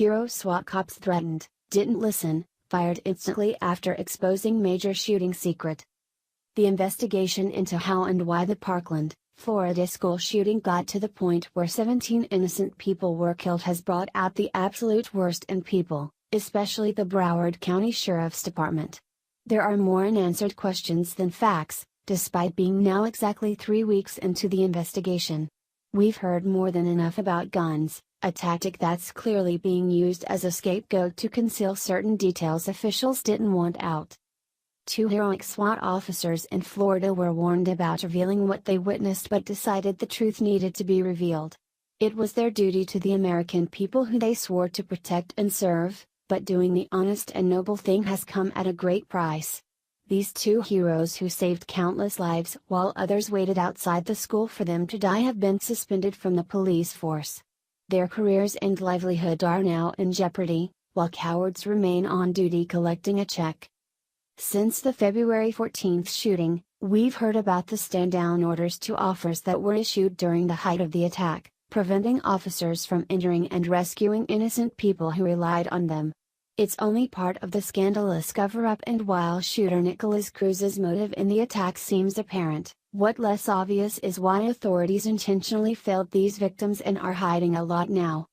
hero SWAT cops threatened, didn't listen, fired instantly after exposing major shooting secret. The investigation into how and why the Parkland, Florida school shooting got to the point where 17 innocent people were killed has brought out the absolute worst in people, especially the Broward County Sheriff's Department. There are more unanswered questions than facts, despite being now exactly 3 weeks into the investigation. We've heard more than enough about guns, a tactic that's clearly being used as a scapegoat to conceal certain details officials didn't want out. 2 heroic SWAT officers in Florida were warned about revealing what they witnessed but decided the truth needed to be revealed. It was their duty to the American people who they swore to protect and serve, but doing the honest and noble thing has come at a great price. These 2 heroes who saved countless lives while others waited outside the school for them to die have been suspended from the police force. Their careers and livelihood are now in jeopardy, while cowards remain on duty collecting a check. Since the February 14th shooting, we've heard about the stand-down orders to officers that were issued during the height of the attack, preventing officers from entering and rescuing innocent people who relied on them. It's only part of the scandalous cover-up, and while shooter Nicholas Cruz's motive in the attack seems apparent, what less obvious is why authorities intentionally failed these victims and are hiding a lot now.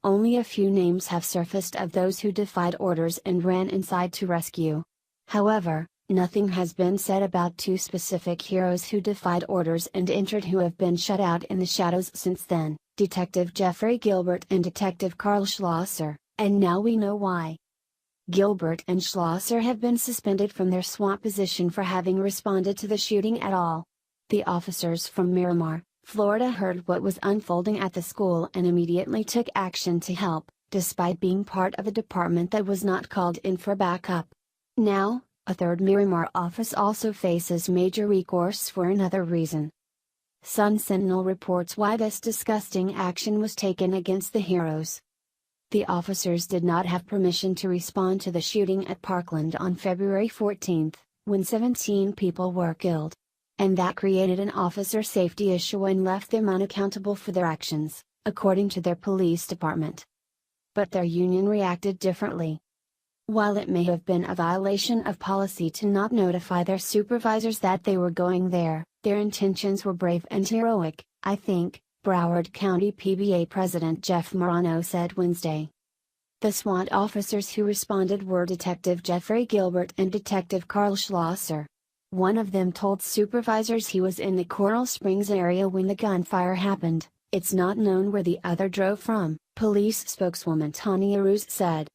Only a few names have surfaced of those who defied orders and ran inside to rescue. However, nothing has been said about 2 specific heroes who defied orders and entered who have been shut out in the shadows since then, Detective Jeffrey Gilbert and Detective Carl Schlosser, and now we know why. Gilbert and Schlosser have been suspended from their SWAT position for having responded to the shooting at all. The officers from Miramar, Florida heard what was unfolding at the school and immediately took action to help, despite being part of a department that was not called in for backup. Now, a 3rd Miramar office also faces major recourse for another reason. Sun Sentinel reports why this disgusting action was taken against the heroes. The officers did not have permission to respond to the shooting at Parkland on February 14, when 17 people were killed. And that created an officer safety issue and left them unaccountable for their actions, according to their police department. But their union reacted differently. While it may have been a violation of policy to not notify their supervisors that they were going there, their intentions were brave and heroic, I think, Broward County PBA President Jeff Morano said Wednesday. The SWAT officers who responded were Detective Jeffrey Gilbert and Detective Carl Schlosser. One of them told supervisors he was in the Coral Springs area when the gunfire happened. It's not known where the other drove from, police spokeswoman Tanya Ruse said.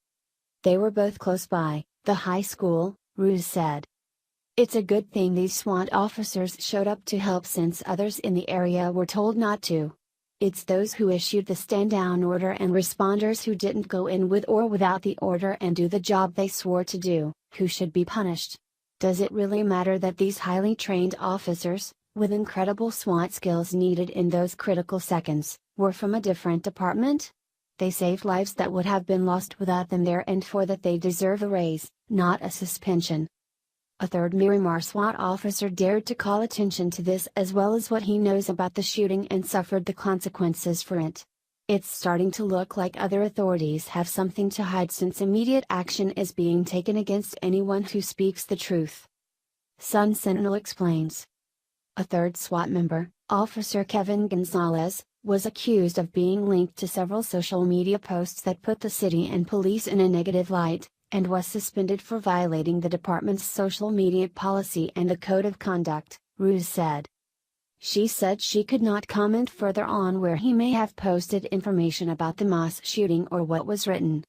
They were both close by, the high school, Ruse said. It's a good thing these SWAT officers showed up to help since others in the area were told not to. It's those who issued the stand-down order and responders who didn't go in with or without the order and do the job they swore to do, who should be punished. Does it really matter that these highly trained officers, with incredible SWAT skills needed in those critical seconds, were from a different department? They saved lives that would have been lost without them there, and for that they deserve a raise, not a suspension. A 3rd Miramar SWAT officer dared to call attention to this as well as what he knows about the shooting and suffered the consequences for it. It's starting to look like other authorities have something to hide since immediate action is being taken against anyone who speaks the truth. Sun Sentinel explains. A 3rd SWAT member, Officer Kevin Gonzalez, was accused of being linked to several social media posts that put the city and police in a negative light, and was suspended for violating the department's social media policy and the code of conduct, Ruse said. She said she could not comment further on where he may have posted information about the mass shooting or what was written.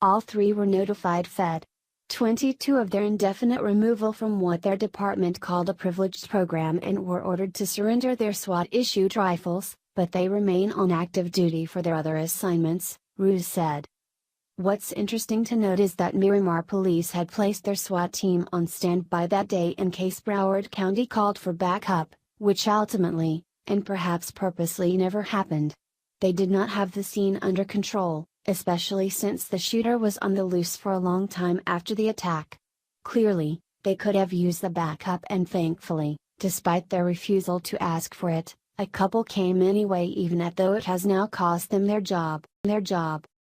All 3 were notified Fed. 22 of their indefinite removal from what their department called a privileged program and were ordered to surrender their SWAT-issued rifles, but they remain on active duty for their other assignments, Ruse said. What's interesting to note is that Miramar police had placed their SWAT team on standby that day in case Broward County called for backup, which ultimately, and perhaps purposely, never happened. They did not have the scene under control, especially since the shooter was on the loose for a long time after the attack. Clearly, they could have used the backup, and thankfully, despite their refusal to ask for it, a couple came anyway, even though it has now cost them their job.